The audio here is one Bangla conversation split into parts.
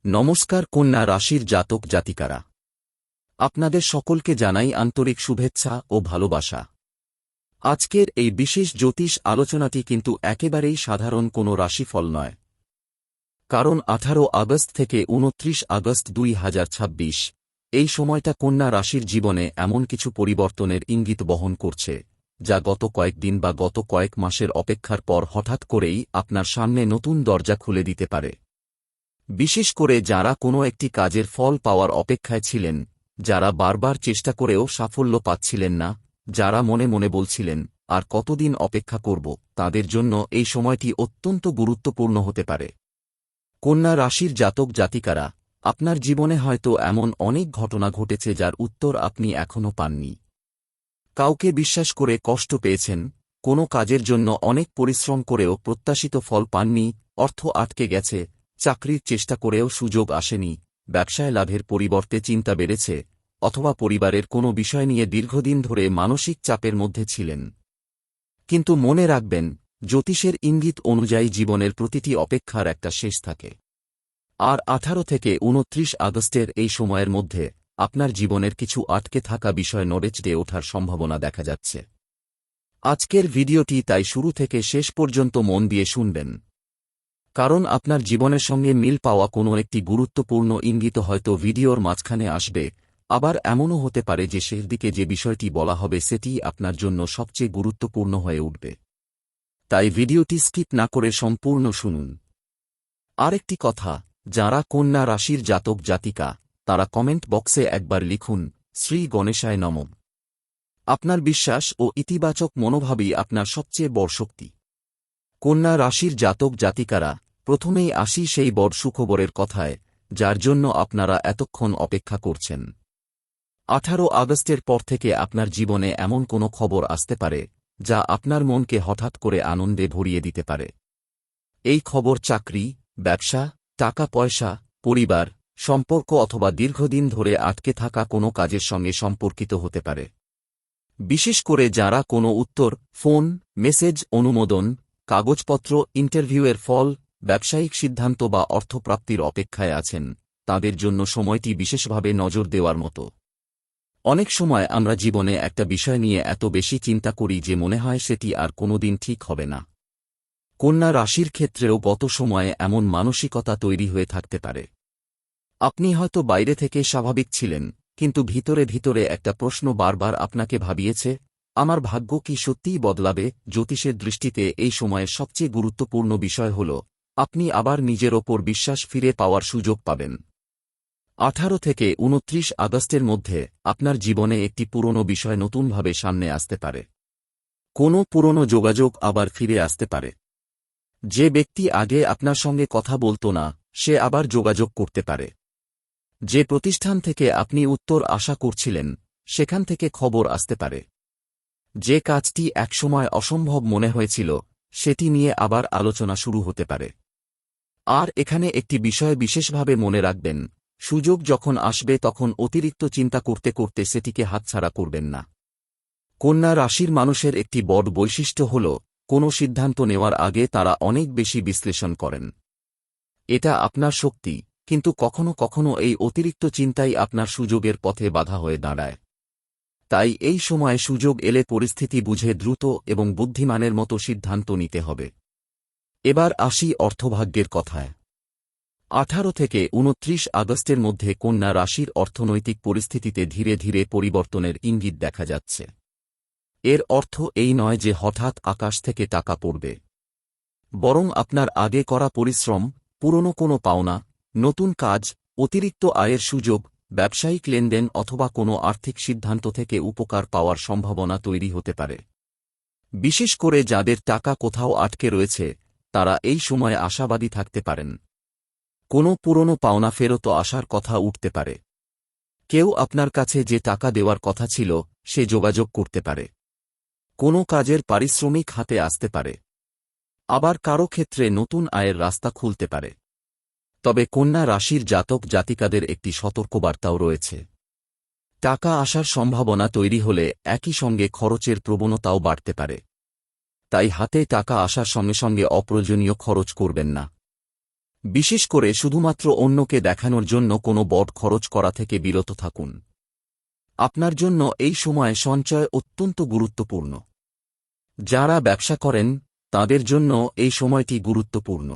নমস্কার কন্যা রাশির জাতক জাতিকারা, আপনাদের সকলকে জানাই আন্তরিক শুভেচ্ছা ও ভালোবাসা। আজকের এই বিশেষ জ্যোতিষ আলোচনাটি কিন্তু একেবারেই সাধারণ কোনো রাশিফল নয়। কারণ 18 আগস্ট থেকে 29 আগস্ট 2026 এই সময়টা কন্যা রাশির জীবনে এমন কিছু পরিবর্তনের ইঙ্গিত বহন করছে, যা গত কয়েকদিন বা গত কয়েক মাসের অপেক্ষার পর হঠাৎ করেই আপনার সামনে নতুন দরজা খুলে দিতে পারে। বিশেষ করে যারা কোনো একটি কাজের ফল পাওয়ার অপেক্ষায় ছিলেন, যারা বারবার চেষ্টা করেও সাফল্য পাচ্ছিলেন না, যারা মনে মনে বলছিলেন আর কতদিন অপেক্ষা করব, তাদের জন্য এই সময়টি অত্যন্ত গুরুত্বপূর্ণ হতে পারে। কন্যা রাশির জাতক জাতিকারা, আপনার জীবনে হয়তো এমন অনেক ঘটনা ঘটেছে যার উত্তর আপনি এখনও পাননি। কাউকে বিশ্বাস করে কষ্ট পেয়েছেন, কোনো কাজের জন্য অনেক পরিশ্রম করেও প্রত্যাশিত ফল পাননি, অর্থ আটকে গেছে, চাকরির চেষ্টা করেও সুযোগ আসেনি, ব্যবসায় লাভের পরিবর্তে চিন্তা বেড়েছে, অথবা পরিবারের কোনো বিষয় নিয়ে দীর্ঘদিন ধরে মানসিক চাপের মধ্যে ছিলেন। কিন্তু মনে রাখবেন, জ্যোতিষের ইঙ্গিত অনুযায়ী জীবনের প্রতিটি অপেক্ষার একটা শেষ থাকে। আর 18 থেকে 29 আগস্টের এই সময়ের মধ্যে আপনার জীবনের কিছু আটকে থাকা বিষয় নড়ে ওঠার সম্ভাবনা দেখা যাচ্ছে। আজকের ভিডিওটি তাই শুরু থেকে শেষ পর্যন্ত মন দিয়ে শুনবেন, কারণ আপনার জীবনের সঙ্গে মিল পাওয়া কোনো একটি গুরুত্বপূর্ণ ইঙ্গিত হয়তো ভিডিওর মাঝখানে আসবে, আবার এমনও হতে পারে যে শেষ দিকে যে বিষয়টি বলা হবে সেটিই আপনার জন্য সবচেয়ে গুরুত্বপূর্ণ হয়ে উঠবে। তাই ভিডিওটি স্কিপ না করে সম্পূর্ণ শুনুন। আরেকটি কথা, যারা কন্যা রাশির জাতক জাতিকা, তারা কমেন্ট বক্সে একবার লিখুন, শ্রী গণেশায় নমঃ। আপনার বিশ্বাস ও ইতিবাচক মনোভাবই আপনার সবচেয়ে বড় শক্তি। কন্যা রাশির জাতক জাতিকারা, প্রথমেই আসি সেই বড় সুখবরের কথায়, যার জন্য আপনারা এতক্ষণ অপেক্ষা করছেন। 18 আগস্টের পর থেকে আপনার জীবনে এমন কোনো খবর আসতে পারে যা আপনার মনকে হঠাৎ করে আনন্দে ভরিয়ে দিতে পারে। এই খবর চাকরি, ব্যবসা, টাকা পয়সা, পরিবার, সম্পর্ক অথবা দীর্ঘদিন ধরে আটকে থাকা কোনো কাজের সঙ্গে সম্পর্কিত হতে পারে। বিশেষ করে যারা কোনো উত্তর, ফোন, মেসেজ, অনুমোদন, কাগজপত্র, ইন্টারভিউয়ের ফল, ব্যবসায়িক সিদ্ধান্ত বা অর্থপ্রাপ্তির অপেক্ষায় আছেন, তাদের জন্য সময়টি বিশেষভাবে নজর দেওয়ার মতো। অনেক সময় আমরা জীবনে একটা বিষয় নিয়ে এত বেশি চিন্তা করি যে মনে হয় সেটি আর কোনোদিন ঠিক হবে না। কন্যা রাশির ক্ষেত্রেও গত সময়ে এমন মানসিকতা তৈরি হয়ে থাকতে পারে। আপনি হয়তো বাইরে থেকে স্বাভাবিক ছিলেন, কিন্তু ভিতরে ভিতরে একটা প্রশ্ন বারবার আপনাকে ভাবিয়েছে, আমার ভাগ্য কি সত্যিই বদলাবে? জ্যোতিষের দৃষ্টিতে এই সময়ের সবচেয়ে গুরুত্বপূর্ণ বিষয় হল, আপনি আবার নিজের ওপর বিশ্বাস ফিরে পাওয়ার সুযোগ পাবেন। 18 থেকে 29 আগস্টের মধ্যে আপনার জীবনে একটি পুরনো বিষয় নতুনভাবে সামনে আসতে পারে। কোনো পুরনো যোগাযোগ আবার ফিরে আসতে পারে। যে ব্যক্তি আগে আপনার সঙ্গে কথা বলতো না, সে আবার যোগাযোগ করতে পারে। যে প্রতিষ্ঠান থেকে আপনি উত্তর আশা করছিলেন, সেখান থেকে খবর আসতে পারে। যে কাজটি একসময় অসম্ভব মনে হয়েছিল, সেটি নিয়ে আবার আলোচনা শুরু হতে পারে। আর এখানে একটি বিষয় বিশেষভাবে মনে রাখবেন, সুযোগ যখন আসবে তখন অতিরিক্ত চিন্তা করতে করতে সেটিকে হাতছাড়া করবেন না। কন্যা রাশির মানুষের একটি বড় বৈশিষ্ট্য হল, কোনো সিদ্ধান্ত নেওয়ার আগে তারা অনেক বেশি বিশ্লেষণ করেন। এটা আপনার শক্তি, কিন্তু কখনো কখনো এই অতিরিক্ত চিন্তাই আপনার সুযোগের পথে বাধা হয়ে দাঁড়ায়। তাই এই সময়ে সুযোগ এলে পরিস্থিতি বুঝে দ্রুত এবং বুদ্ধিমানের মতো সিদ্ধান্ত নিতে হবে। এবার আসি অর্থভাগ্যের কথায়। 18 থেকে 29 আগস্টের মধ্যে কন্যা রাশির অর্থনৈতিক পরিস্থিতিতে ধীরে ধীরে পরিবর্তনের ইঙ্গিত দেখা যাচ্ছে। এর অর্থ এই নয় যে হঠাৎ আকাশ থেকে টাকা পড়বে, বরং আপনার আগে করা পরিশ্রম, পুরনো কোনো পাওনা, নতুন কাজ, অতিরিক্ত আয়ের সুযোগ, ব্যবসায়িক লেনদেন অথবা কোনো আর্থিক সিদ্ধান্ত থেকে উপকার পাওয়ার সম্ভাবনা তৈরি হতে পারে। বিশেষ করে যাদের টাকা কোথাও আটকে রয়েছে, তারা এই সময়ে আশাবাদী থাকতে পারেন। কোনো পুরনো পাওনা ফেরত আসার কথা উঠতে পারে। কেউ আপনার কাছে যে টাকা দেওয়ার কথা ছিল, সে যোগাযোগ করতে পারে। কোনো কাজের পারিশ্রমিক হাতে আসতে পারে। আবার কারো ক্ষেত্রে নতুন আয়ের রাস্তা খুলতে পারে। তবে কন্যা রাশির জাতক জাতিকাদের একটি সতর্কবার্তাও রয়েছে। টাকা আসার সম্ভাবনা তৈরি হলে একই সঙ্গে খরচের প্রবণতাও বাড়তে পারে। তাই হাতে টাকা আসার সঙ্গে সঙ্গে অপ্রয়োজনীয় খরচ করবেন না। বিশেষ করে শুধুমাত্র অন্যকে দেখানোর জন্য কোনো বড় খরচ করা থেকে বিরত থাকুন। আপনার জন্য এই সময়ে সঞ্চয় অত্যন্ত গুরুত্বপূর্ণ। যারা ব্যবসা করেন তাদের জন্য এই সময়টি গুরুত্বপূর্ণ।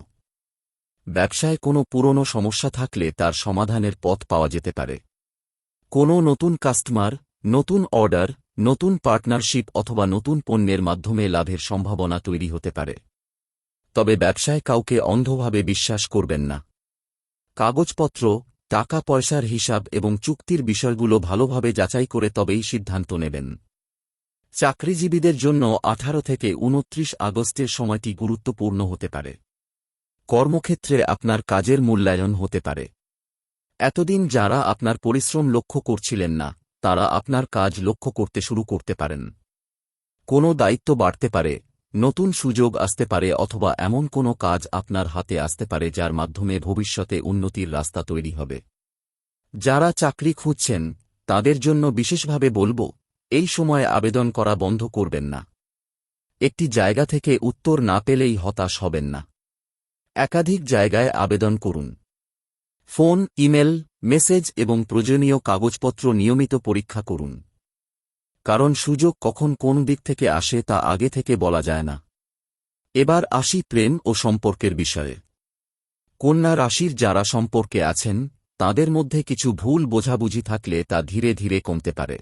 ব্যবসায় কোনো পুরনো সমস্যা থাকলে তার সমাধানের পথ পাওয়া যেতে পারে। কোনো নতুন কাস্টমার, নতুন অর্ডার, নতুন পার্টনারশিপ অথবা নতুন পণ্যের মাধ্যমে লাভের সম্ভাবনা তৈরি হতে পারে। তবে ব্যবসায় কাউকে অন্ধভাবে বিশ্বাস করবেন না। কাগজপত্র, টাকা পয়সার হিসাব এবং চুক্তির বিষয়গুলো ভালোভাবে যাচাই করে তবেই সিদ্ধান্ত নেবেন। চাকরিজীবীদের জন্য 18 থেকে 29 আগস্টের সময়টি গুরুত্বপূর্ণ হতে পারে। কর্মক্ষেত্রে আপনার কাজের মূল্যায়ন হতে পারে। এতদিন যারা আপনার পরিশ্রম লক্ষ্য করছিলেন না, তারা আপনার কাজ লক্ষ্য করতে শুরু করতে পারেন। কোনো দায়িত্ব বাড়তে পারে, নতুন সুযোগ আসতে পারে অথবা এমন কোনো কাজ আপনার হাতে আসতে পারে যার মাধ্যমে ভবিষ্যতে উন্নতির রাস্তা তৈরি হবে। যারা চাকরি খুঁজছেন তাদের জন্য বিশেষভাবে বলব, এই সময়ে আবেদন করা বন্ধ করবেন না। একটি জায়গা থেকে উত্তর না পেলেই হতাশ হবেন না। একাধিক জায়গায় আবেদন করুন। ফোন, ইমেল, মেসেজ এবং প্রয়োজনীয় কাগজপত্র নিয়মিত পরীক্ষা করুন। কারণ সুযোগ কখন কোন দিক থেকে আসে তা আগে থেকে বলা যায় না। এবার আসি প্রেম ও সম্পর্কের বিষয়ে। কন্যা রাশির যারা সম্পর্কে আছেন তাদের মধ্যে কিছু ভুল বোঝাবুঝি থাকলে তা ধীরে ধীরে কমতে পারে।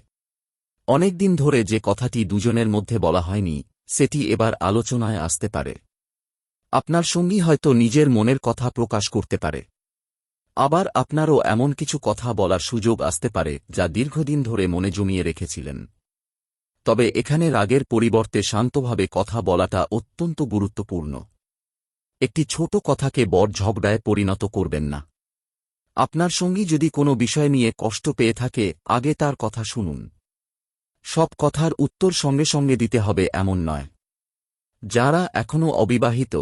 অনেকদিন ধরে যে কথাটি দুজনের মধ্যে বলা হয়নি সেটি এবার আলোচনায় আসতে পারে। আপনার সঙ্গী হয়তো নিজের মনের কথা প্রকাশ করতে পারে। আবার আপনারও এমন কিছু কথা বলার সুযোগ আসতে পারে যা দীর্ঘদিন ধরে মনে জমিয়ে রেখেছিলেন। তবে এখানে রাগের পরিবর্তে শান্তভাবে কথা বলাটা অত্যন্ত গুরুত্বপূর্ণ। একটি ছোট কথাকে বড় ঝগড়ায় পরিণত করবেন না। আপনার সঙ্গী যদি কোনো বিষয় নিয়ে কষ্ট পেয়ে থাকে আগে তার কথা শুনুন। সব কথার উত্তর সঙ্গে সঙ্গে দিতে হবে এমন নয়। যারা এখনও অবিবাহিত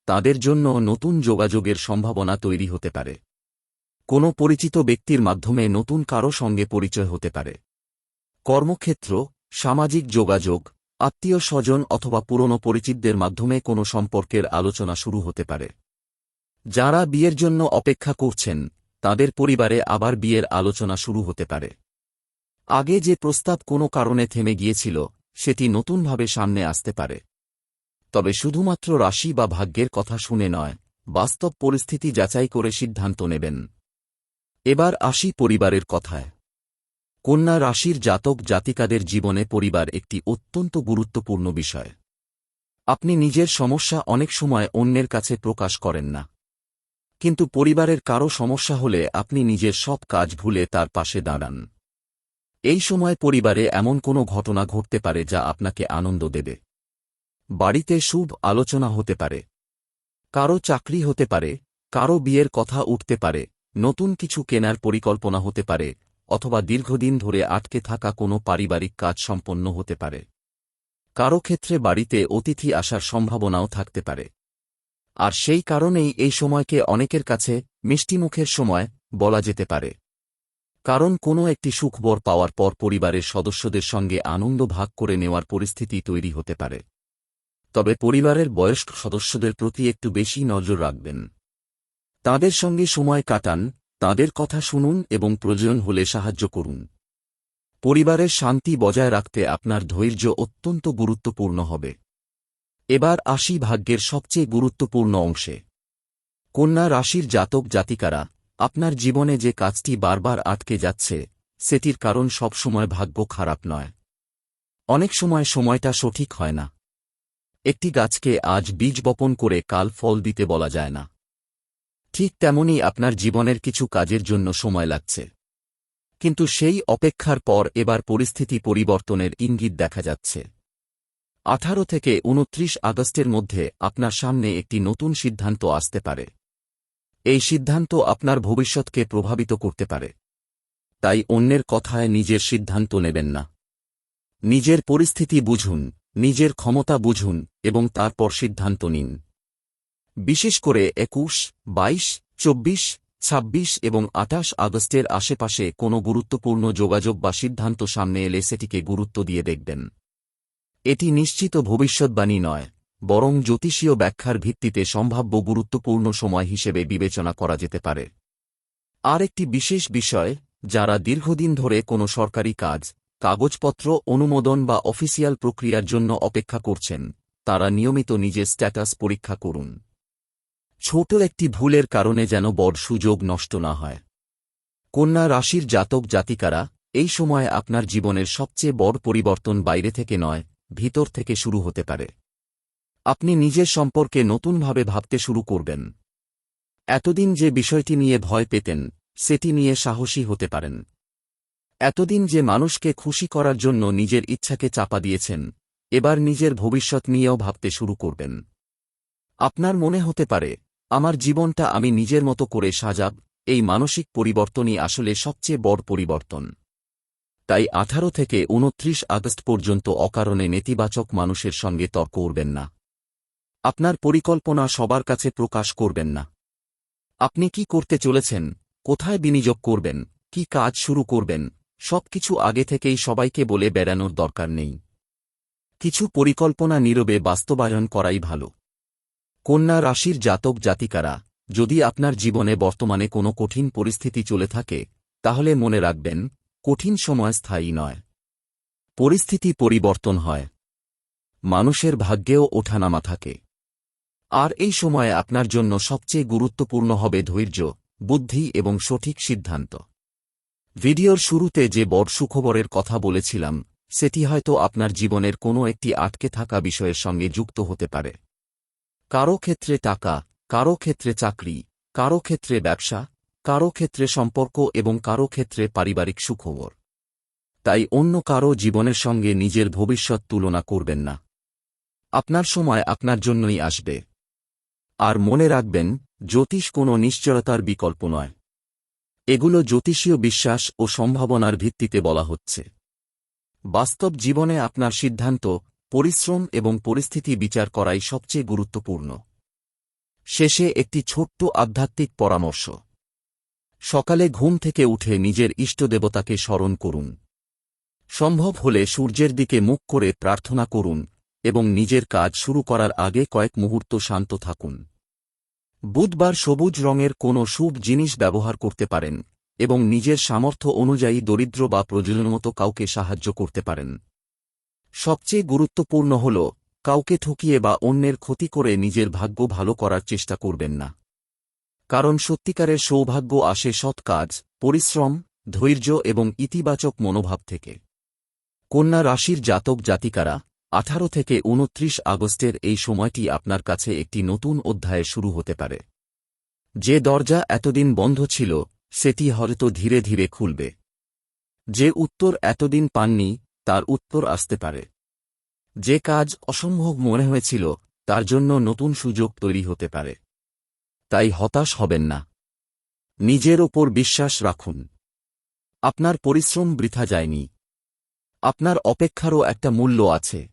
তাদের জন্য নতুন যোগাযোগের সম্ভাবনা তৈরি হতে পারে। কোনো পরিচিত ব্যক্তির মাধ্যমে নতুন কারো সঙ্গে পরিচয় হতে পারে। কর্মক্ষেত্র, সামাজিক যোগাযোগ, আত্মীয় স্বজন অথবা পুরনো পরিচিতদের মাধ্যমে কোনো সম্পর্কের আলোচনা শুরু হতে পারে। যারা বিয়ের জন্য অপেক্ষা করছেন তাদের পরিবারে আবার বিয়ের আলোচনা শুরু হতে পারে। আগে যে প্রস্তাব কোনো কারণে থেমে গিয়েছিল সেটি নতুনভাবে সামনে আসতে পারে। তবে শুধুমাত্র রাশি বা ভাগ্যের কথা শুনে নয়, বাস্তব পরিস্থিতি যাচাই করে সিদ্ধান্ত নেবেন। এবার আসি পরিবারের কথায়। কন্যা রাশির জাতক জাতিকাদের জীবনে পরিবার একটি অত্যন্ত গুরুত্বপূর্ণ বিষয়। আপনি নিজের সমস্যা অনেক সময় অন্যের কাছে প্রকাশ করেন না, কিন্তু পরিবারের কারো সমস্যা হলে আপনি নিজের সব কাজ ভুলে তার পাশে দাঁড়ান। এই সময় পরিবারে এমন কোনো ঘটনা ঘটতে পারে যা আপনাকে আনন্দ দেবে। বাড়িতে শুভ আলোচনা হতে পারে, কারো চাকরি হতে পারে, কারো বিয়ের কথা উঠতে পারে, নতুন কিছু কেনার পরিকল্পনা হতে পারে অথবা দীর্ঘদিন ধরে আটকে থাকা কোনো পারিবারিক কাজ সম্পন্ন হতে পারে। কারো ক্ষেত্রে বাড়িতে অতিথি আসার সম্ভাবনাও থাকতে পারে। আর সেই কারণেই এই সময়কে অনেকের কাছে মিষ্টিমুখের সময় বলা যেতে পারে। কারণ কোনো একটি সুখবর পাওয়ার পর পরিবারের সদস্যদের সঙ্গে আনন্দ ভাগ করে নেওয়ার পরিস্থিতি তৈরি হতে পারে। তবে পরিবারের বয়স্ক সদস্যদের প্রতি একটু বেশি নজর রাখবেন। তাদের সঙ্গে সময় কাটান, তাদের কথা শুনুন এবং প্রয়োজন হলে সাহায্য করুন। পরিবারের শান্তি বজায় রাখতে আপনার ধৈর্য অত্যন্ত গুরুত্বপূর্ণ হবে। এবার আসি ভাগ্যের সবচেয়ে গুরুত্বপূর্ণ অংশে। কন্যা রাশির জাতক জাতিকারা, আপনার জীবনে যে কাজটি বারবার আটকে যাচ্ছে সেটির কারণ সবসময় ভাগ্য খারাপ নয়। অনেক সময় সময়টা সঠিক হয় না। একটি গাছকে আজ বীজ বপন করে কাল ফল দিতে বলা যায় না। ঠিক তেমনি আপনার জীবনের কিছু কাজের জন্য সময় লাগছে, কিন্তু সেই অপেক্ষার পর এবার পরিস্থিতি পরিবর্তনের ইঙ্গিত দেখা যাচ্ছে। 18 থেকে 29 আগস্টের মধ্যে আপনার সামনে একটি নতুন সিদ্ধান্ত আসতে পারে। এই সিদ্ধান্ত আপনার ভবিষ্যৎকে প্রভাবিত করতে পারে। তাই অন্যের কথায় নিজের সিদ্ধান্ত নেবেন না। নিজের পরিস্থিতি বুঝুন, নিজের ক্ষমতা বুঝুন এবং তারপর সিদ্ধান্ত নিন। বিশেষ করে 21, 22, 24, 26 এবং 28 আগস্টের আশেপাশে কোনো গুরুত্বপূর্ণ যোগাযোগ বা সিদ্ধান্ত সামনে এলে সেটিকে গুরুত্ব দিয়ে দেখবেন। এটি নিশ্চিত ভবিষ্যৎবাণী নয়, বরং জ্যোতিষীয় ব্যাখ্যার ভিত্তিতে সম্ভাব্য গুরুত্বপূর্ণ সময় হিসেবে বিবেচনা করা যেতে পারে। আর একটি বিশেষ বিষয়, যারা দীর্ঘদিন ধরে কোনো সরকারি কাজ, কাগজপত্র অনুমোদন বা অফিসিয়াল প্রক্রিয়ার জন্য অপেক্ষা করছেন, তারা নিয়মিত নিজের স্ট্যাটাস পরীক্ষা করুন। ছোট একটি ভুলের কারণে যেন বড় সুযোগ নষ্ট না হয়। কন্যা রাশির জাতক জাতিকারা, এই সময়ে আপনার জীবনের সবচেয়ে বড় পরিবর্তন বাইরে থেকে নয়, ভিতর থেকে শুরু হতে পারে। আপনি নিজের সম্পর্কে নতুনভাবে ভাবতে শুরু করবেন। এতদিন যে বিষয়টি নিয়ে ভয় পেতেন, সেটি নিয়ে সাহসী হতে পারেন। এতদিন যে মানুষকে খুশি করার জন্য নিজের ইচ্ছাকে চাপা দিয়েছেন, এবার নিজের ভবিষ্যৎ নিয়েও ভাবতে শুরু করবেন। আপনার মনে হতে পারে, আমার জীবনটা আমি নিজের মতো করে সাজাব। এই মানসিক পরিবর্তনই আসলে সবচেয়ে বড় পরিবর্তন। তাই 18 থেকে 29 আগস্ট পর্যন্ত অকারণে নেতিবাচক মানুষের সঙ্গে তর্ক করবেন না। আপনার পরিকল্পনা সবার কাছে প্রকাশ করবেন না। আপনি কি করতে চলেছেন, কোথায় বিনিয়োগ করবেন, কি কাজ শুরু করবেন, সবকিছু আগে থেকেই সবাইকে বলে বেড়ানোর দরকার নেই। কিছু পরিকল্পনা নীরবে বাস্তবায়ন করাই ভালো। কন্যা রাশির জাতক জাতিকারা, যদি আপনার জীবনে বর্তমানে কোনো কঠিন পরিস্থিতি চলে থাকে, তাহলে মনে রাখবেন, কঠিন সময় স্থায়ী নয়। পরিস্থিতি পরিবর্তন হয়। মানুষের ভাগ্যেও ওঠানামা থাকে। আর এই সময়ে আপনার জন্য সবচেয়ে গুরুত্বপূর্ণ হবে ধৈর্য, বুদ্ধি এবং সঠিক সিদ্ধান্ত। ভিডিওর শুরুতে যে বড় সুখবরের কথা বলেছিলাম, সেটি হয়তো আপনার জীবনের কোনো একটি আটকে থাকা বিষয়ের সঙ্গে যুক্ত হতে পারে। কারো ক্ষেত্রে টাকা, কারো ক্ষেত্রে চাকরি, কারো ক্ষেত্রে ব্যবসা, কারো ক্ষেত্রে সম্পর্ক এবং কারো ক্ষেত্রে পারিবারিক সুখবর। তাই অন্য কারো জীবনের সঙ্গে নিজের ভবিষ্যৎ তুলনা করবেন না। আপনার সময় আপনার জন্যই আসবে। আর মনে রাখবেন, জ্যোতিষ কোনো নিশ্চয়তার বিকল্প নয়। এগুলো জ্যোতিষীয় বিশ্বাস ও সম্ভাবনার ভিত্তিতে বলা হচ্ছে। বাস্তব জীবনে আপনার সিদ্ধান্ত, পরিশ্রম এবং পরিস্থিতি বিচার করাই সবচেয়ে গুরুত্বপূর্ণ। শেষে একটি ছোট্ট আধ্যাত্মিক পরামর্শ। সকালে ঘুম থেকে উঠে নিজের ইষ্টদেবতাকে স্মরণ করুন। সম্ভব হলে সূর্যের দিকে মুখ করে প্রার্থনা করুন এবং নিজের কাজ শুরু করার আগে কয়েক মুহূর্ত শান্ত থাকুন। বুধবার সবুজ রঙের কোনো শুভ জিনিস ব্যবহার করতে পারেন এবং নিজের সামর্থ্য অনুযায়ী দরিদ্র বা প্রয়োজনমতো কাউকে সাহায্য করতে পারেন। সবচেয়ে গুরুত্বপূর্ণ হল, কাউকে ঠকিয়ে বা অন্যের ক্ষতি করে নিজের ভাগ্য ভালো করার চেষ্টা করবেন না। কারণ সত্যিকারের সৌভাগ্য আসে সৎ কাজ, পরিশ্রম, ধৈর্য এবং ইতিবাচক মনোভাব থেকে। কন্যা রাশির জাতক জাতিকারা, 18 থেকে 29 আগস্টের এই সময়টি আপনার কাছে একটি নতুন অধ্যায়ে শুরু হতে পারে। যে দরজা এতদিন বন্ধ ছিল, সেটি হয়তো ধীরে ধীরে খুলবে। যে উত্তর এতদিন পাননি, তার উত্তর আসতে পারে। যে কাজ অসম্ভব মনে হয়েছিল, তার জন্য নতুন সুযোগ তৈরি হতে পারে। তাই হতাশ হবেন না। নিজের ওপর বিশ্বাস রাখুন। আপনার পরিশ্রম বৃথা যায়নি। আপনার অপেক্ষারও একটা মূল্য আছে।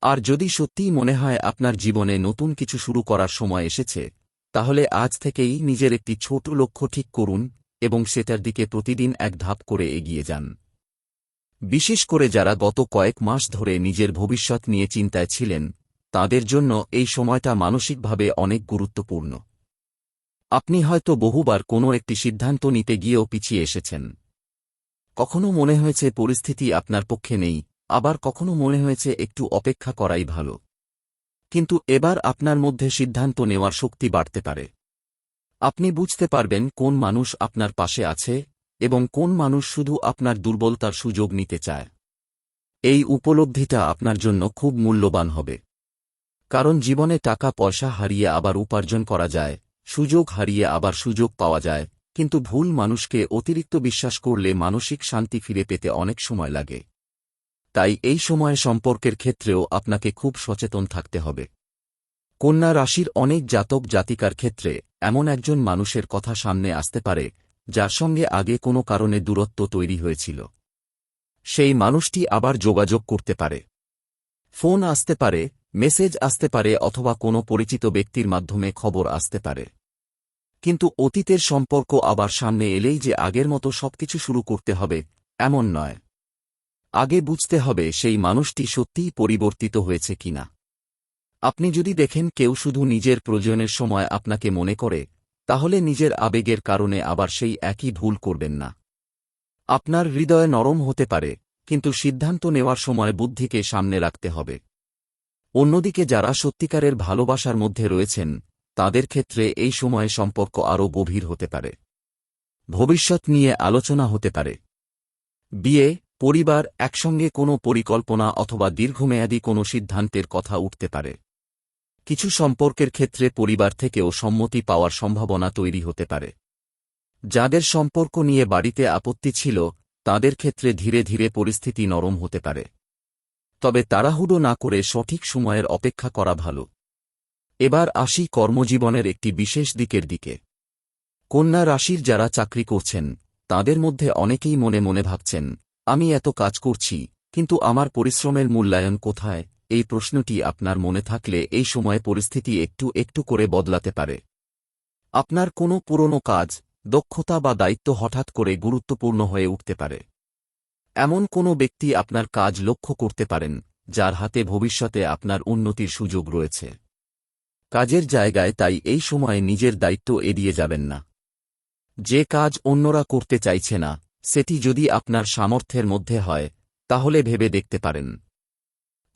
আর যদি সত্যিই মনে হয় আপনার জীবনে নতুন কিছু শুরু করার সময় এসেছে, তাহলে আজ থেকেই নিজের একটি ছোট লক্ষ্য ঠিক করুন এবং সেটার দিকে প্রতিদিন এক ধাপ করে এগিয়ে যান। বিশেষ করে যারা গত কয়েক মাস ধরে নিজের ভবিষ্যৎ নিয়ে চিন্তায় ছিলেন, তাদের জন্য এই সময়টা মানসিকভাবে অনেক গুরুত্বপূর্ণ। আপনি হয়তো বহুবার কোনো একটি সিদ্ধান্ত নিতে গিয়েও পিছিয়ে এসেছেন। কখনো মনে হয়েছে পরিস্থিতি আপনার পক্ষে নেই, আবার কখনো মনে হয়েছে একটু অপেক্ষা করাই ভালো। কিন্তু এবার আপনার মধ্যে সিদ্ধান্ত নেওয়ার শক্তি বাড়তে পারে। আপনি বুঝতে পারবেন কোন মানুষ আপনার পাশে আছে এবং কোন মানুষ শুধু আপনার দুর্বলতার সুযোগ নিতে চায়। এই উপলব্ধিটা আপনার জন্য খুব মূল্যবান হবে। কারণ জীবনে টাকা পয়সা হারিয়ে আবার উপার্জন করা যায়, সুযোগ হারিয়ে আবার সুযোগ পাওয়া যায়, কিন্তু ভুল মানুষকে অতিরিক্ত বিশ্বাস করলে মানসিক শান্তি ফিরে পেতে অনেক সময় লাগে। তাই এই সময়ে সম্পর্কের ক্ষেত্রেও আপনাকে খুব সচেতন থাকতে হবে। কন্যা রাশির অনেক জাতক জাতিকার ক্ষেত্রে এমন একজন মানুষের কথা সামনে আসতে পারে, যার সঙ্গে আগে কোনো কারণে দূরত্ব তৈরি হয়েছিল। সেই মানুষটি আবার যোগাযোগ করতে পারে। ফোন আসতে পারে, মেসেজ আসতে পারে অথবা কোনো পরিচিত ব্যক্তির মাধ্যমে খবর আসতে পারে। কিন্তু অতীতের সম্পর্ক আবার সামনে এলেই যে আগের মতো সবকিছু শুরু করতে হবে, এমন নয়। আগে বুঝতে হবে সেই মানুষটি সত্যিই পরিবর্তিত হয়েছে কিনা। আপনি যদি দেখেন কেউ শুধু নিজের প্রয়োজনের সময় আপনাকে মনে করে, তাহলে নিজের আবেগের কারণে আবার সেই একই ভুল করবেন না। আপনার হৃদয় নরম হতে পারে, কিন্তু সিদ্ধান্ত নেওয়ার সময় বুদ্ধিকে সামনে রাখতে হবে। অন্যদিকে যারা সত্যিকারের ভালোবাসার মধ্যে রয়েছেন, তাদের ক্ষেত্রে এই সময়ে সম্পর্ক আরও গভীর হতে পারে। ভবিষ্যৎ নিয়ে আলোচনা হতে পারে। বিয়ে, পরিবার, একসঙ্গে কোনো পরিকল্পনা অথবা দীর্ঘমেয়াদী কোনো সিদ্ধান্তের কথা উঠতে পারে। কিছু সম্পর্কের ক্ষেত্রে পরিবার থেকেও সম্মতি পাওয়ার সম্ভাবনা তৈরি হতে পারে। যাদের সম্পর্ক নিয়ে বাড়িতে আপত্তি ছিল, তাদের ক্ষেত্রে ধীরে ধীরে পরিস্থিতি নরম হতে পারে। তবে তাড়াহুড়ো না করে সঠিক সময়ের অপেক্ষা করা ভালো। এবার আসি কর্মজীবনের একটি বিশেষ দিকের দিকে। কন্যা রাশির যারা চাকরি করছেন, তাদের মধ্যে অনেকেই মনে মনে ভাবছেন, আমি এত কাজ করছি, কিন্তু আমার পরিশ্রমের মূল্যায়ন কোথায়? এই প্রশ্নটি আপনার মনে থাকলে এই সময়ে পরিস্থিতি একটু একটু করে বদলাতে পারে। আপনার কোনো পুরনো কাজ, দক্ষতা বা দায়িত্ব হঠাৎ করে গুরুত্বপূর্ণ হয়ে উঠতে পারে। এমন কোনো ব্যক্তি আপনার কাজ লক্ষ্য করতে পারেন, যার হাতে ভবিষ্যতে আপনার উন্নতির সুযোগ রয়েছে। কাজের জায়গায় তাই এই সময়ে নিজের দায়িত্ব এড়িয়ে যাবেন না। যে কাজ অন্যরা করতে চাইছে না, সেটি যদি আপনার সামর্থ্যের মধ্যে হয়, তাহলে ভেবে দেখতে পারেন।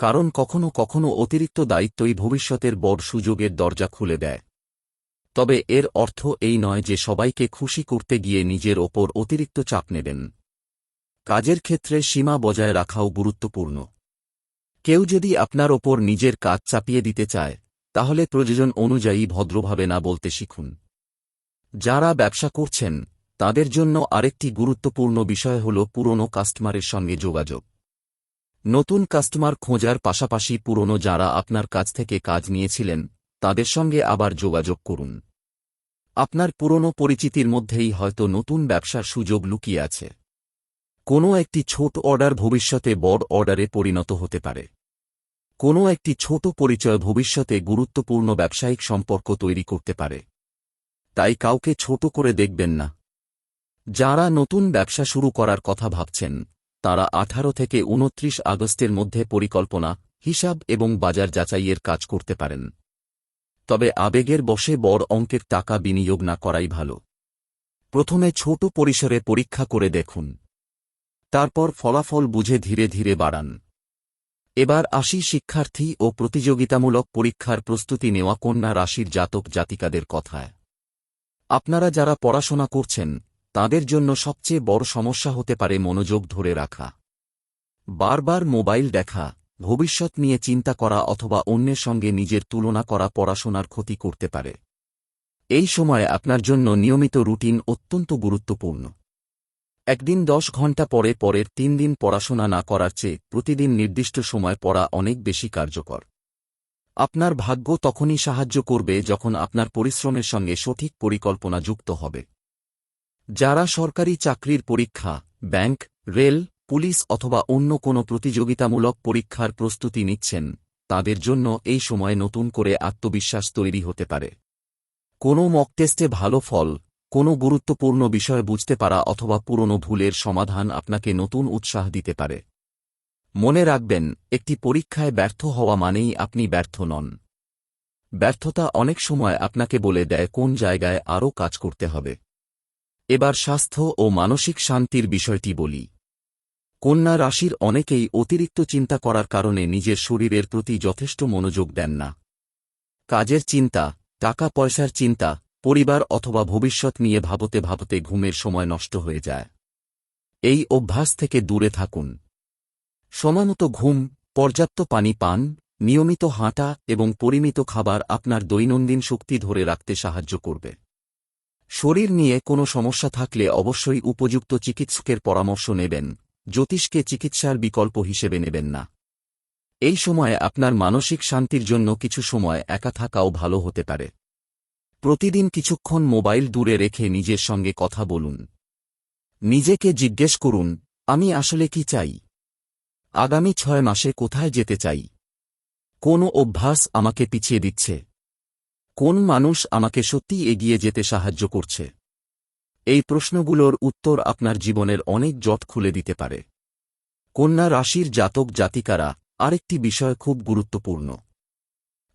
কারণ কখনো কখনো অতিরিক্ত দায়িত্বই ভবিষ্যতের বড় সুযোগের দরজা খুলে দেয়। তবে এর অর্থ এই নয় যে সবাইকে খুশি করতে গিয়ে নিজের ওপর অতিরিক্ত চাপ নেবেন। কাজের ক্ষেত্রে সীমা বজায় রাখাও গুরুত্বপূর্ণ। কেউ যদি আপনার ওপর নিজের কাজ চাপিয়ে দিতে চায়, তাহলে প্রয়োজন অনুযায়ী ভদ্রভাবে না বলতে শিখুন। যারা ব্যবসা করছেন, তাদের জন্য আরেকটি গুরুত্বপূর্ণ বিষয় হল পুরনো কাস্টমারের সঙ্গে যোগাযোগ। নতুন কাস্টমার খোঁজার পাশাপাশি পুরনো যারা আপনার কাছ থেকে কাজ নিয়েছিলেন, তাদের সঙ্গে আবার যোগাযোগ করুন। আপনার পুরনো পরিচিতির মধ্যেই হয়তো নতুন ব্যবসার সুযোগ লুকিয়ে আছে। কোনো একটি ছোট অর্ডার ভবিষ্যতে বড় অর্ডারে পরিণত হতে পারে। কোনো একটি ছোট পরিচয় ভবিষ্যতে গুরুত্বপূর্ণ ব্যবসায়িক সম্পর্ক তৈরি করতে পারে। তাই কাউকে ছোট করে দেখবেন না। যারা নতুন ব্যবসা শুরু করার কথা ভাবছেন, তারা 18 থেকে 29 আগস্টের মধ্যে পরিকল্পনা, হিসাব এবং বাজার যাচাইয়ের কাজ করতে পারেন। তবে আবেগের বশে বড় অঙ্কের টাকা বিনিয়োগ না করাই ভালো। প্রথমে ছোট পরিসরে পরীক্ষা করে দেখুন। তারপর ফলাফল বুঝে ধীরে ধীরে বাড়ান। এবার আসি শিক্ষার্থী ও প্রতিযোগিতামূলক পরীক্ষার প্রস্তুতি নেওয়া কন্যা রাশির জাতক জাতিকাদের কথায়। আপনারা যারা পড়াশোনা করছেন, তাদের জন্য সবচেয়ে বড় সমস্যা হতে পারে মনোযোগ ধরে রাখা। বারবার মোবাইল দেখা, ভবিষ্যৎ নিয়ে চিন্তা করা অথবা অন্যের সঙ্গে নিজের তুলনা করা পড়াশোনার ক্ষতি করতে পারে। এই সময়ে আপনার জন্য নিয়মিত রুটিন অত্যন্ত গুরুত্বপূর্ণ। একদিন 10 ঘন্টা পরে পরের 3 দিন পড়াশোনা না করার চেয়ে প্রতিদিন নির্দিষ্ট সময় পড়া অনেক বেশি কার্যকর। আপনার ভাগ্য তখনই সাহায্য করবে যখন আপনার পরিশ্রমের সঙ্গে সঠিক পরিকল্পনা যুক্ত হবে। যারা সরকারি চাকরির পরীক্ষা, ব্যাংক, রেল, পুলিশ অথবা অন্য কোনো প্রতিযোগিতামূলক পরীক্ষার প্রস্তুতি নিচ্ছেন, তাদের জন্য এই সময় নতুন করে আত্মবিশ্বাস তৈরি হতে পারে। কোনো মক টেস্টে ভালো ফল, কোনো গুরুত্বপূর্ণ বিষয় বুঝতে পারা অথবা পুরনো ভুলের সমাধান আপনাকে নতুন উৎসাহ দিতে পারে। মনে রাখবেন, একটি পরীক্ষায় ব্যর্থ হওয়া মানেই আপনি ব্যর্থ নন। ব্যর্থতা অনেক সময় আপনাকে বলে দেয় কোন জায়গায় আরও কাজ করতে হবে। এবার স্বাস্থ্য ও মানসিক শান্তির বিষয়টি বলি। কন্যা রাশির অনেকেই অতিরিক্ত চিন্তা করার কারণে নিজের শরীরের প্রতি যথেষ্ট মনোযোগ দেন না। কাজের চিন্তা, টাকা পয়সার চিন্তা, পরিবার অথবা ভবিষ্যৎ নিয়ে ভাবতে ভাবতে ঘুমের সময় নষ্ট হয়ে যায়। এই অভ্যাস থেকে দূরে থাকুন। সময়মতো ঘুম, পর্যাপ্ত পানি পান, নিয়মিত হাঁটা এবং পরিমিত খাবার আপনার দৈনন্দিন শক্তি ধরে রাখতে সাহায্য করবে। শরীর নিয়ে কোনো সমস্যা থাকলে অবশ্যই উপযুক্ত চিকিৎসকের পরামর্শ নেবেন, জ্যোতিষকে চিকিৎসার বিকল্প হিসেবে নেবেন না। এই সময়ে আপনার মানসিক শান্তির জন্য কিছু সময় একা থাকাও ভালো হতে পারে। প্রতিদিন কিছুক্ষণ মোবাইল দূরে রেখে নিজের সঙ্গে কথা বলুন। নিজেকে জিজ্ঞেস করুন, আমি আসলে কি চাই? আগামী 6 মাসে কোথায় যেতে চাই? কোন অভ্যাস আমাকে পিছিয়ে দিচ্ছে? কোন মানুষ আমাকে সত্যি এগিয়ে যেতে সাহায্য করছে? এই প্রশ্নগুলোর উত্তর আপনার জীবনের অনেক জট খুলে দিতে পারে। কন্যা রাশির জাতক জাতিকারা, আরেকটি বিষয় খুব গুরুত্বপূর্ণ।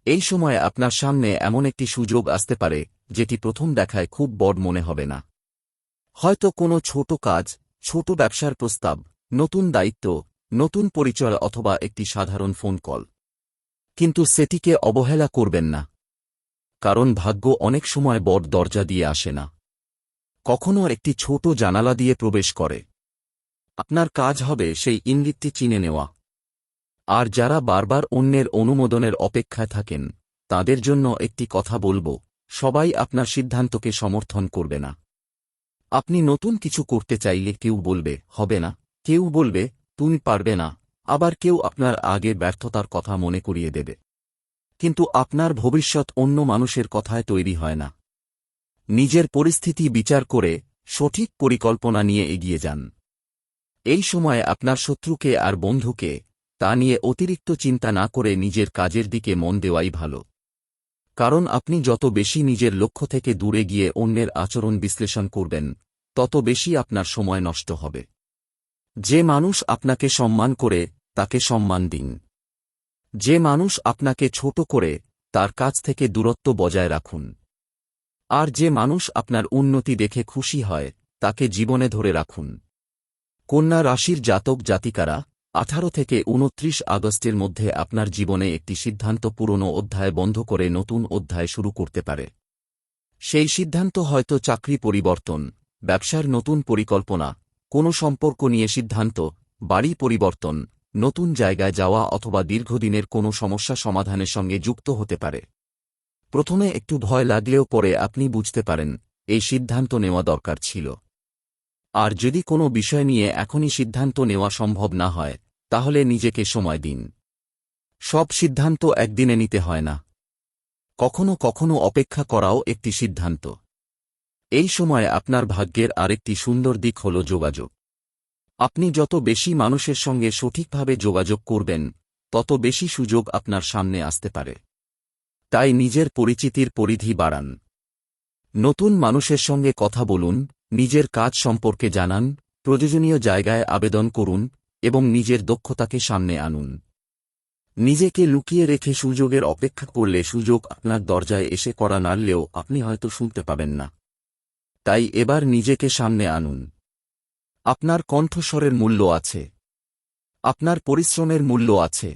এই সময় আপনার সামনে এমন একটি সুযোগ আসতে পারে যেটি প্রথম দেখায় খুব বড় মনে হবে না। হয়তো কোনো ছোট কাজ, ছোট ব্যবসার প্রস্তাব, নতুন দায়িত্ব, নতুন পরিচয় অথবা একটি সাধারণ ফোন কল। কিন্তু সেটিকে অবহেলা করবেন না, কারণ ভাগ্য অনেক সময় বড় দরজা দিয়ে আসে না, কখনো একটি ছোট জানালা দিয়ে প্রবেশ করে। আপনার কাজ হবে সেই ইঙ্গিতটি চিনে নেওয়া। আর যারা বারবার অন্যের অনুমোদনের অপেক্ষায় থাকেন, তাদের জন্য একটি কথা বলবো, সবাই আপনার সিদ্ধান্তকে সমর্থন করবে না। আপনি নতুন কিছু করতে চাইলে কেউ বলবে হবে না, কেউ বলবে তুমি পারবে না, আবার কেউ আপনার আগে ব্যর্থতার কথা মনে করিয়ে দেবে। কিন্তু আপনার ভবিষ্যৎ অন্য মানুষের কথায় তৈরি হয় না। নিজের পরিস্থিতি বিচার করে সঠিক পরিকল্পনা নিয়ে এগিয়ে যান। এই সময় আপনার শত্রুকে আর বন্ধুকে তা নিয়ে অতিরিক্ত চিন্তা না করে নিজের কাজের দিকে মন দেওয়াই ভালো। কারণ আপনি যত বেশি নিজের লক্ষ্য থেকে দূরে গিয়ে অন্যের আচরণ বিশ্লেষণ করবেন, তত বেশি আপনার সময় নষ্ট হবে। যে মানুষ আপনাকে সম্মান করে তাকে সম্মান দিন। যে মানুষ আপনাকে ছোট করে তার কাছ থেকে দূরত্ব বজায় রাখুন। আর যে মানুষ আপনার উন্নতি দেখে খুশি হয় তাকে জীবনে ধরে রাখুন। কন্যা রাশির জাতক জাতিকারা 18 থেকে 29 আগস্টের মধ্যে আপনার জীবনে একটি সিদ্ধান্ত পুরনো অধ্যায় বন্ধ করে নতুন অধ্যায় শুরু করতে পারে। সেই সিদ্ধান্ত হয়তো চাকরি পরিবর্তন, ব্যবসার নতুন পরিকল্পনা, কোনো সম্পর্ক নিয়ে সিদ্ধান্ত, বাড়ি পরিবর্তন, নতুন জায়গায় যাওয়া অথবা দীর্ঘদিনের কোনো সমস্যা সমাধানের সঙ্গে যুক্ত হতে পারে। প্রথমে একটু ভয় লাগলেও পরে আপনি বুঝতে পারেন এই সিদ্ধান্ত নেওয়া দরকার ছিল। আর যদি কোনো বিষয় নিয়ে এখনই সিদ্ধান্ত নেওয়া সম্ভব না হয়, তাহলে নিজেকে সময় দিন। সব সিদ্ধান্ত একদিনে নিতে হয় না। কখনো কখনো অপেক্ষা করাও একটি সিদ্ধান্ত। এই সময় আপনার ভাগ্যের আরেকটি সুন্দর দিক হল যোগাযোগ। আপনি যত বেশি মানুষের সঙ্গে সঠিকভাবে যোগাযোগ করবেন, তত বেশি সুযোগ আপনার সামনে আসতে পারে। তাই নিজের পরিচিতির পরিধি বাড়ান। নতুন মানুষের সঙ্গে কথা বলুন, নিজের কাজ সম্পর্কে জানান, প্রয়োজনীয় জায়গায় আবেদন করুন এবং নিজের দক্ষতাকে সামনে আনুন। নিজেকে লুকিয়ে রেখে সুযোগের অপেক্ষা করলে সুযোগ আপনার দরজায় এসে কড়া নাড়লেও আপনি হয়তো শুনতে পাবেন না। তাই এবার নিজেকে সামনে আনুন। আপনার কণ্ঠস্বরের মূল্য আছে। আপনার পরিশ্রমের মূল্য আছে।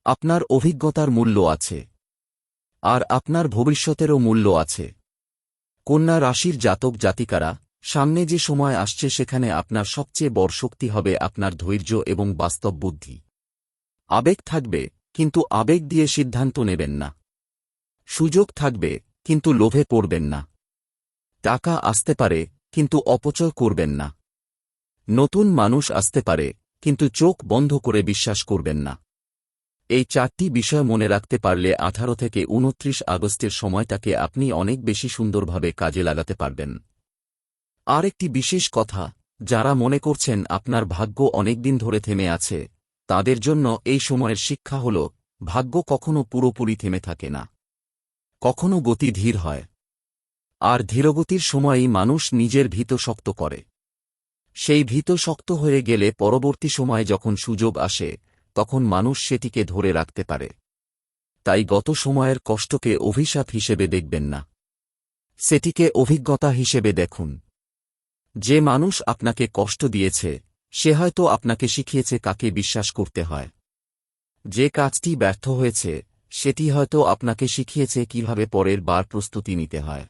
আপনার অভিজ্ঞতার মূল্য আছে। আর আপনার ভবিষ্যতেরও মূল্য আছে। কন্যা রাশির জাতক জাতিকারা, সামনে যে সময় আসছে সেখানে আপনার সবচেয়ে বড় শক্তি হবে আপনার ধৈর্য এবং বাস্তব বুদ্ধি। আবেগ থাকবে, কিন্তু আবেগ দিয়ে সিদ্ধান্ত নেবেন না। সুযোগ থাকবে, কিন্তু লোভে পড়বেন না। টাকা আসতে পারে, কিন্তু অপচয় করবেন না। নতুন মানুষ আসতে পারে, কিন্তু চোখ বন্ধ করে বিশ্বাস করবেন না। এই 4টি বিষয় মনে রাখতে পারলে 18 থেকে 29 আগস্টের সময়টাকে আপনি অনেক বেশি সুন্দরভাবে কাজে লাগাতে পারবেন। আর একটি বিশেষ কথা, যারা মনে করছেন আপনার ভাগ্য অনেকদিন ধরে থেমে আছে, তাদের জন্য এই সময়ের শিক্ষা হল, ভাগ্য কখনো পুরোপুরি থেমে থাকে না। কখনো গতি ধীর হয়। আর ধীরগতির সময়ই মানুষ নিজের ভিত শক্ত করে। সেই ভিত শক্ত হয়ে গেলে পরবর্তী সময়ে যখন সুযোগ আসে, তখন মানুষ সেটিকে ধরে রাখতে পারে। তাই গত সময়ের কষ্টকে অভিশাপ হিসেবে দেখবেন না। সেটিকে অভিজ্ঞতা হিসেবে দেখুন। যে মানুষ আপনাকে কষ্ট দিয়েছে, সে হয়তো আপনাকে শিখিয়েছে কাকে বিশ্বাস করতে হয়। যে কাজটি ব্যর্থ হয়েছে, সেটি হয়তো আপনাকে শিখিয়েছে কিভাবে পরের বার প্রস্তুতি নিতে হয়।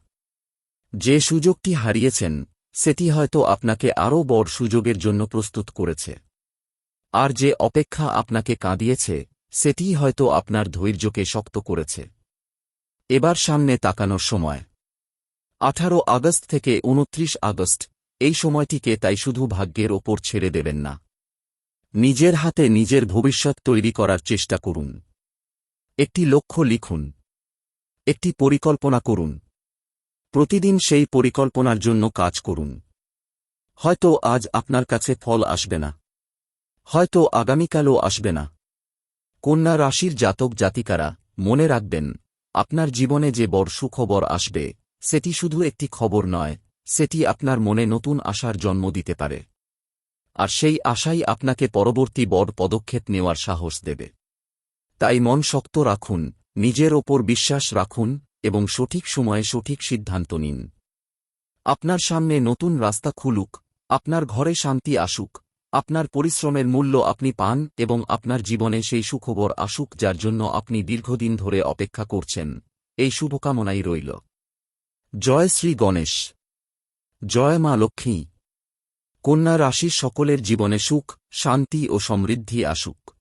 যে সুযোগটি হারিয়েছেন, সেটি হয়তো আপনাকে আরও বড় সুযোগের জন্য প্রস্তুত করেছে। আর যে অপেক্ষা আপনাকে কাঁদিয়েছে, সেটিই হয়তো আপনার ধৈর্যকে শক্ত করেছে। এবার সামনে তাকানোর সময়। 18 আগস্ট থেকে 29 আগস্ট, এই সময়টিকে তাই শুধু ভাগ্যের ওপর ছেড়ে দেবেন না। নিজের হাতে নিজের ভবিষ্যৎ তৈরি করার চেষ্টা করুন। একটি লক্ষ্য লিখুন। একটি পরিকল্পনা করুন। প্রতিদিন সেই পরিকল্পনার জন্য কাজ করুন। হয়তো আজ আপনার কাছে ফল আসবে না। হয়তো আগামীকালও আসবে না। কন্যা রাশির জাতক জাতিকারা, মনে রাখবেন, আপনার জীবনে যে বড় সুখবর আসবে, সেটি শুধু একটি খবর নয়, সেটি আপনার মনে নতুন আশার জন্ম দিতে পারে। আর সেই আশাই আপনাকে পরবর্তী বড় পদক্ষেপ নেওয়ার সাহস দেবে। তাই মন শক্ত রাখুন নিজের ওপর বিশ্বাস রাখুন এবং সঠিক সময়ে সঠিক সিদ্ধান্ত নিন। আপনার সামনে নতুন রাস্তা খুলুক, আপনার ঘরে শান্তি আসুক, আপনার পরিশ্রমের মূল্য আপনি পান এবং আপনার জীবনে সেই সুখবর আসুক যার জন্য আপনি দীর্ঘদিন ধরে অপেক্ষা করছেন। এই শুভকামনাই রইল। জয় শ্রী গণেশ। জয় মা লক্ষ্মী। কন্যা রাশির সকলের জীবনে সুখ, শান্তি ও সমৃদ্ধি আসুক।